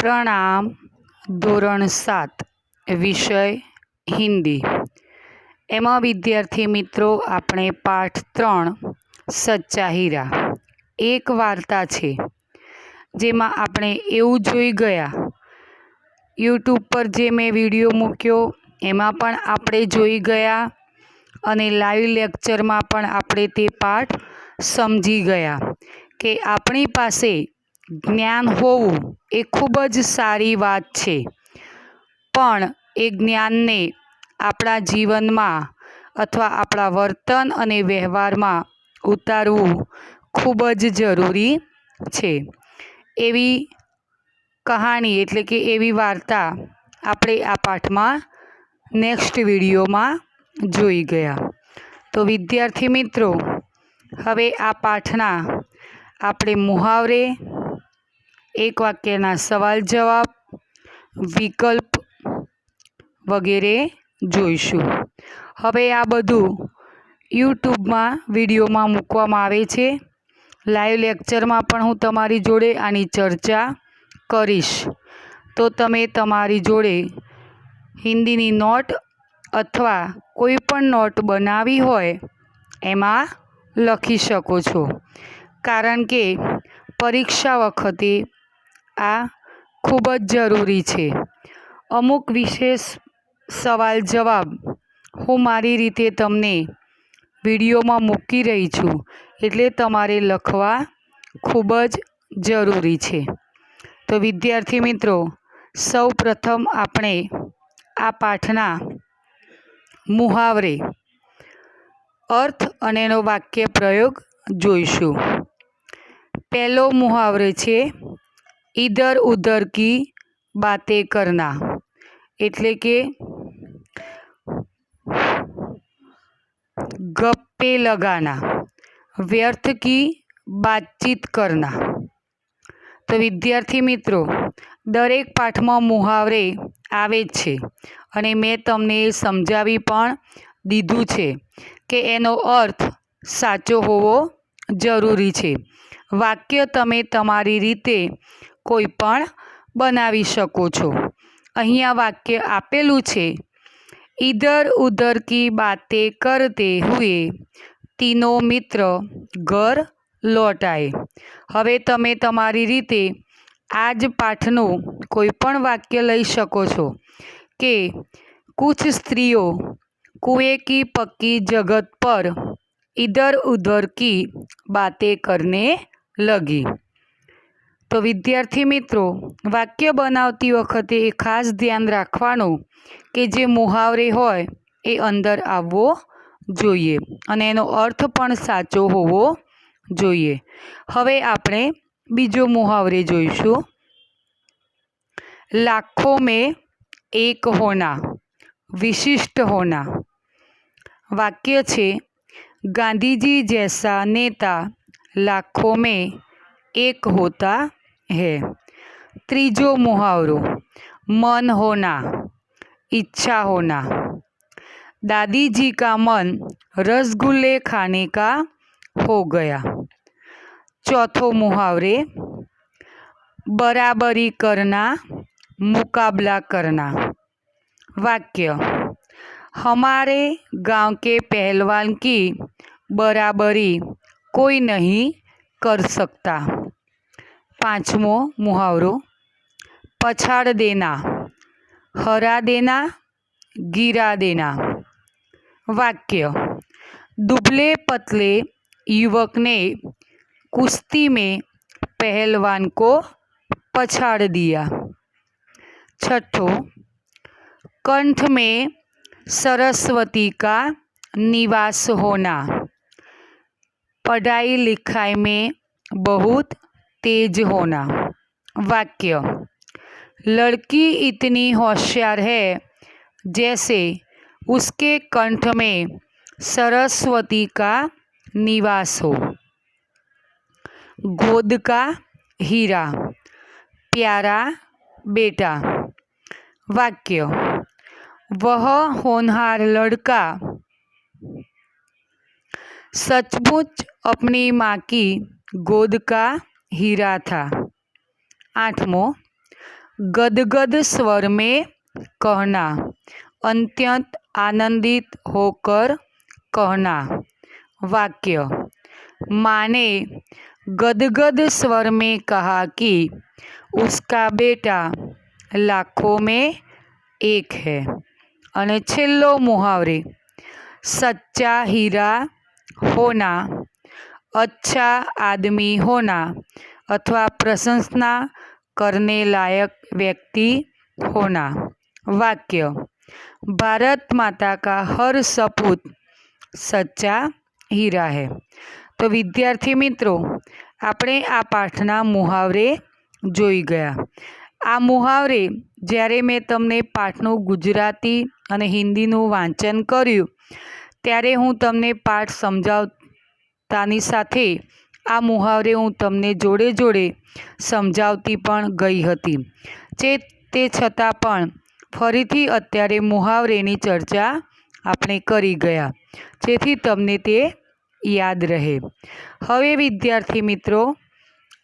प्रणाम। ધોરણ 7 વિષય હિન્દી। એમાં વિદ્યાર્થી મિત્રો આપણે પાઠ 3 સચ્ચા હીરા એક વાર્તા છે, જેમાં આપણે એવું જોઈ ગયા યુટ્યુબ પર જે મેં વિડીયો મૂક્યો એમાં પણ આપણે જોઈ ગયા અને લાઈવ લેક્ચરમાં પણ આપણે તે પાઠ સમજી ગયા કે આપણી પાસે જ્ઞાન હોવું એ ખૂબ જ સારી વાત છે, પણ એ જ્ઞાનને આપણા જીવનમાં અથવા આપણા વર્તન અને વ્યવહારમાં ઉતારવું ખૂબ જ જરૂરી છે। એવી કહાણી એટલે કે એવી વાર્તા આપણે આ પાઠમાં નેક્સ્ટ વિડીયોમાં જોઈ ગયા। તો વિદ્યાર્થી મિત્રો, હવે આ પાઠના આપણે મુહાવરે, એક વાક્યના સવાલ જવાબ, વિકલ્પ વગેરે જોઈશું। હવે આ બધું યુટ્યુબમાં વિડીયોમાં મૂકવામાં આવે છે। લાઈવ લેક્ચરમાં પણ હું તમારી જોડે આની ચર્ચા કરીશ, તો તમે તમારી જોડે હિન્દીની નોટ અથવા કોઈ પણ નોટ બનાવી હોય એમાં લખી શકો છો, કારણ કે પરીક્ષા વખતે આ ખૂબ જ જરૂરી છે। અમુક વિશેષ સવાલ જવાબ હું મારી રીતે તમને વિડીયોમાં મૂકી રહી છું, એટલે તમારે લખવા ખૂબ જ જરૂરી છે। તો વિદ્યાર્થી મિત્રો, સૌ પ્રથમ આપણે આ પાઠના મુહાવરે, અર્થ અને એનો વાક્ય પ્રયોગ જોઈશું। પહેલો મુહાવરો છે ઇધર ઉધર કી બાતે કરના, એટલે કે ગપ્પે લગાના, વ્યર્થ કી બાતચીત કરના। તો વિદ્યાર્થી મિત્રો, દરેક પાઠમાં મુહાવરે આવે જ છે અને મેં તમને સમજાવી પણ દીધું છે કે એનો અર્થ સાચો હોવો જરૂરી છે। વાક્ય તમે તમારી રીતે કોઈ પણ બનાવી શકો છો। અહીંયા વાક્ય આપેલું છે, ઇધર ઉધર કી બાતે કરતે હુએ તીનો મિત્ર ઘર લૌટ આએ। હવે તમે તમારી રીતે આ જ પાઠનું કોઈ પણ વાક્ય લઈ શકો છો કે કુછ સ્ત્રીઓ કુએં કી પક્કી જગત પર ઇધર ઉધર કી બાતે કરને લગી। તો વિદ્યાર્થી મિત્રો, વાક્ય બનાવતી વખતે એ ખાસ ધ્યાન રાખવાનું કે જે મુહાવરે હોય એ અંદર આવવો જોઈએ અને એનો અર્થ પણ સાચો હોવો જોઈએ। હવે આપણે બીજો મુહાવરે જોઈશું, લાખો મેં એક હોના, વિશિષ્ટ હોના। વાક્ય છે, ગાંધીજી જૈસા નેતા લાખોं में एक होता है। ત્રીજો મુહાવરો, मन होना, इच्छा होना। दादी जी का मन रसगुल्ले खाने का हो गया। चौथो मुहावरे, बराबरी करना, मुकाबला करना। वाक्य, हमारे गांव के पहलवान की बराबरी कोई नहीं कर सकता। पांचमो मुहावरो, पछाड़ देना, हरा देना, गिरा देना। वाक्य, दुबले पतले युवक ने कुश्ती में पहलवान को पछाड़ दिया। छठो, कंठ में सरस्वती का निवास होना, पढ़ाई लिखाई में बहुत तेज होना। वाक्य, लड़की इतनी होशियार है जैसे उसके कंठ में सरस्वती का निवास हो। गोद का हीरा, प्यारा बेटा। वाक्य, वह होनहार लड़का सचमुच अपनी माँ की गोद का हीरा था। आठमो, गदगद स्वर में कहना, अत्यंत आनंदित होकर कहना। वाक्य। माँ ने गदगद स्वर में कहा कि उसका बेटा लाखों में एक है। અને છેલ્લો મુહાવરે, सच्चा हीरा होना, अच्छा आदमी होना अथवा प्रशंसा करने लायक व्यक्ति होना। वाक्य। भारत माता का हर सपूत सच्चा हीरा है। तो विद्यार्थी मित्रों, આપણે આ પાઠના મુહાવરે જોઈ ગયા। આ મુહાવરે જ્યારે મેં તમને પાઠનું ગુજરાતી અને હિન્દીનું વાંચન કર્યું ત્યારે હું તમને પાઠ સમજાવતાની સાથે આ મુહાવરે હું તમને જોડે જોડે સમજાવતી પણ ગઈ હતી। તે છતાં પણ ફરીથી અત્યારે મુહાવરેની ચર્ચા આપણે કરી ગયા, જેથી તમને તે યાદ રહે। હવે વિદ્યાર્થી મિત્રો,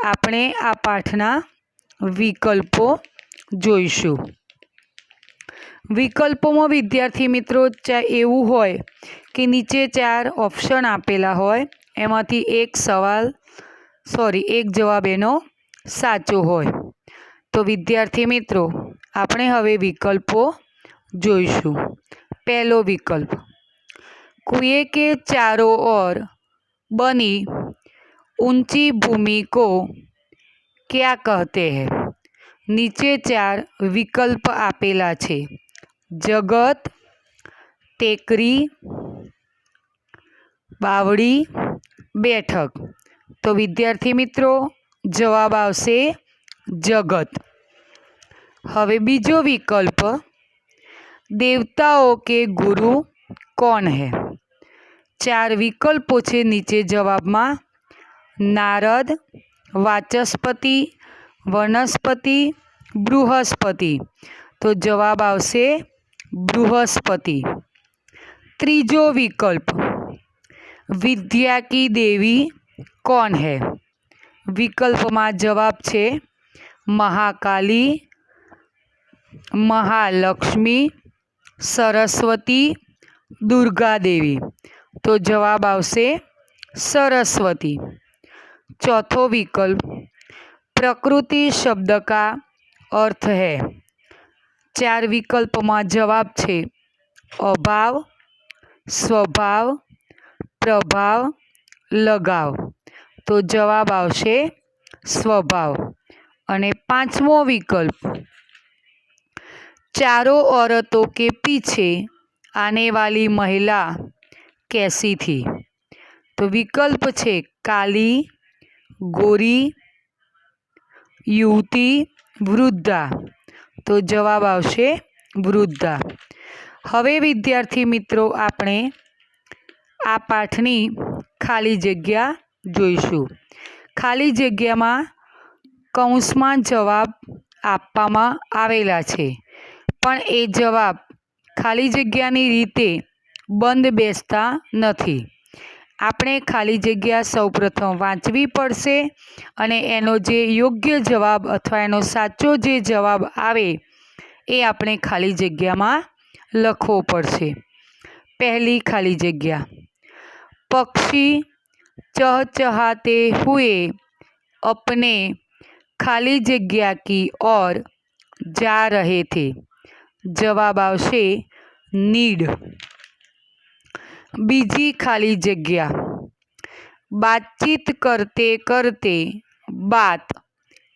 આપણે આ પાઠના વિકલ્પો જોઈશું। વિકલ્પોમાં વિદ્યાર્થી મિત્રો એવું હોય કે નીચે 4 ઓપ્શન આપેલા હોય, એમાંથી એક જવાબ એનો સાચો હોય। તો વિદ્યાર્થી મિત્રો, આપણે હવે વિકલ્પો જોઈશું। પહેલો વિકલ્પ, कुएं के चारों ओर बनी ऊंची भूमि को क्या कहते हैं? નીચે 4 વિકલ્પ આપેલા છે, જગત, ટેકરી, બાવડી, બેઠક। તો વિદ્યાર્થી મિત્રો, જવાબ આવશે જગત। હવે બીજો વિકલ્પ, देवताओं के गुरु कौन है? 4 વિકલ્પો છે નીચે જવાબમાં, નારદ, વાચસ્પતિ, વનસ્પતિ, બૃહસ્પતિ। તો જવાબ આવશે બૃહસ્પતિ। ત્રીજો વિકલ્પ, विद्या की देवी कौन है? વિકલ્પમાં જવાબ છે મહાકાલી, મહાલક્ષ્મી, સરસ્વતી, दुर्गादेवी। तो जवाब आवशे सरस्वती। चौथो विकल्प, प्रकृति शब्द का अर्थ है। 4 विकल्प में जवाब छे अभाव, स्वभाव, प्रभाव, लगाव। तो जवाब आवशे स्वभाव। अने 5मो विकल्प, चारों औरतों के पीछे आने वाली महिला कैसी थी? तो विकल्प छे काली, गोरी, युवती, वृद्धा। तो जवाब आवशे वृद्धा। हवे विद्यार्थी मित्रों, आपणे आ पाठनी खाली जग्या जोईशुं। खाली जग्यामां कौंसमां जवाब आपवामां आवेला छे, पण ए जवाब खाली जग्यानी रीते बंध बेसता नथी। આપણે ખાલી જગ્યા સૌપ્રથમ વાંચવી પડશે અને એનો જે યોગ્ય જવાબ અથવા એનો સાચો જે જવાબ આવે એ આપણે ખાલી જગ્યામાં લખવો પડશે। પહેલી ખાલી જગ્યા, પક્ષી चहचहाते हुए अपने खाली जग्या की ओर जा रहे थे। जवाब आवशे नीड। बीजी खाली जग्या, बातचीत करते करते बात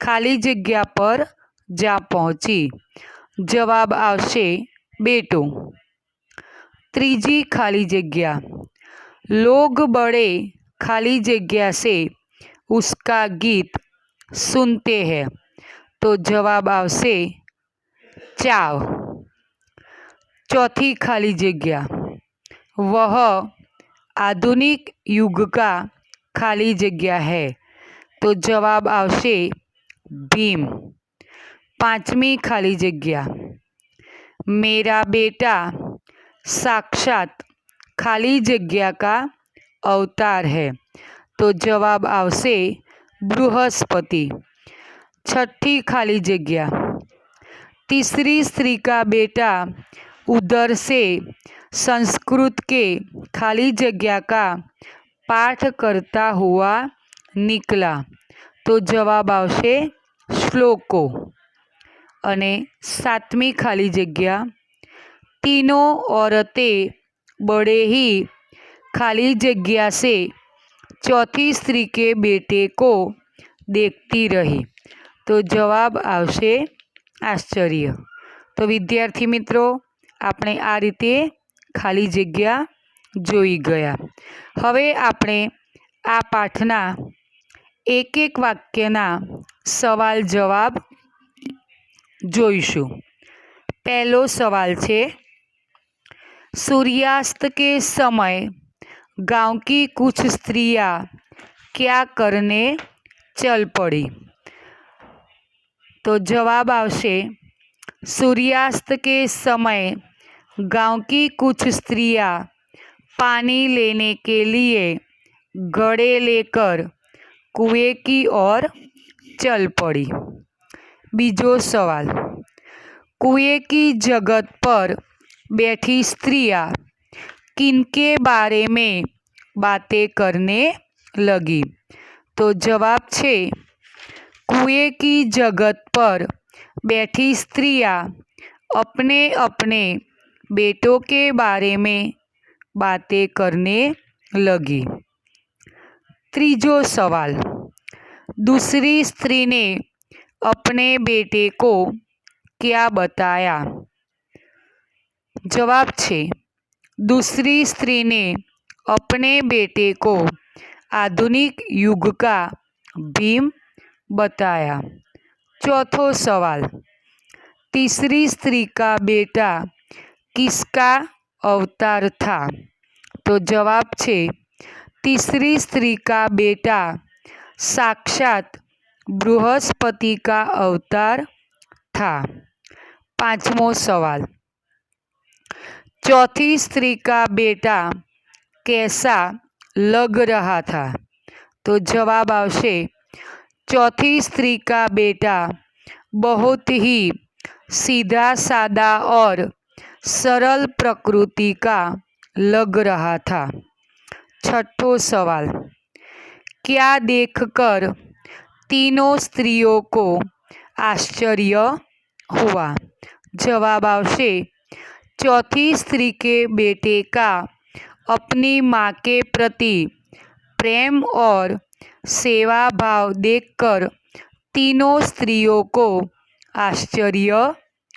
खाली जग्या पर जा पहुँची। जवाब आवशे बेटो। तीजी खाली जग्या, लोग बड़े खाली जग्या से उसका गीत सुनते हैं। तो जवाब आवशे चाव। चौथी खाली जग्या, वह आधुनिक युग का खाली जग्या है। तो जवाब आवशे भीम। पांचवी खाली जग्या, मेरा बेटा साक्षात खाली जग्या का अवतार है। तो जवाब आवशे बृहस्पति। छठी खाली जग्या, तीसरी स्त्री का बेटा उधर से संस्कृत के खाली जगह का पाठ करता हुआ निकला। तो जवाब आवशे श्लोको। अने सातमी खाली जग्या, तीनों औरतें बड़े ही खाली जगह से चौथी स्त्री के बेटे को देखती रही। तो जवाब आवशे आश्चर्य। तो विद्यार्थी मित्रों, આપણે આ રીતે ખાલી જગ્યા જોઈ ગયા। હવે આપણે આ પાઠના એક એક વાક્યના સવાલ જવાબ જોઈશું। પહેલો સવાલ છે, सूर्यास्त के समय गांव की कुछ स्त्रियां क्या करने चल पड़ी। तो जवाब आवशे सूर्यास्त के समय गांव की कुछ स्त्रियां पानी लेने के लिए घड़े लेकर कुएं की ओर चल पड़ी। बीजो सवाल, कुएं की जगत पर बैठी स्त्रियां किनके बारे में बातें करने लगी। तो जवाब छे कुएं की जगत पर बैठी स्त्रियां अपने अपने बेटों के बारे में बातें करने लगी। तीजो सवाल, दूसरी स्त्री ने अपने बेटे को क्या बताया। जवाब छे दूसरी स्त्री ने अपने बेटे को आधुनिक युग का भीम बताया। चौथो सवाल, तीसरी स्त्री का बेटा किसका अवतार था। तो जवाब छे तीसरी स्त्री का बेटा साक्षात बृहस्पति का अवतार था। पांचमो सवाल, चौथी स्त्री का बेटा कैसा लग रहा था। तो जवाब आवशे चौथी स्त्री का बेटा बहुत ही सीधा सादा और सरल प्रकृति का लग रहा था। छठो सवाल, क्या देखकर तीनों स्त्रियों को आश्चर्य हुआ। जवाब आवशे चौथी स्त्री के बेटे का अपनी माँ के प्रति प्रेम और सेवा भाव देखकर तीनों स्त्रियों को आश्चर्य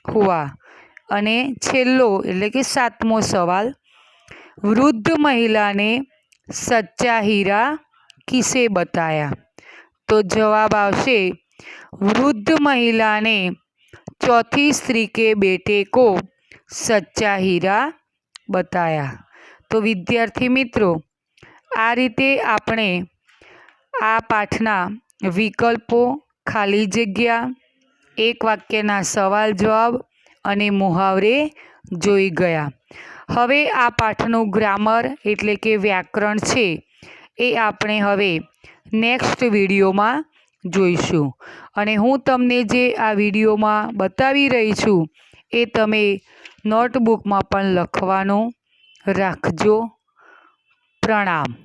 हुआ। अने छेल्लो एटले के सातमो सवाल, वृद्ध महिला ने सच्चा हीरा किसे बताया। तो जवाब आवशे वृद्ध महिला ने चौथी स्त्री के बेटे को सच्चा हीरा बताया। तो विद्यार्थी मित्रों, आ रीते आपणे आ पाठना विकल्पो, खाली जग्या, एक वाक्यना सवाल जवाब अने मुहावरे जोई गया। हवे आ पाठનું ગ્રામર એટલે કે વ્યાકરણ છે એ આપણે હવે નેક્સ્ટ વિડીયોમાં જોઈશું। અને હું તમને જે આ વિડીયોમાં બતાવી રહી છું એ તમે નોટબુકમાં પણ લખવાનું રાખજો। પ્રણામ।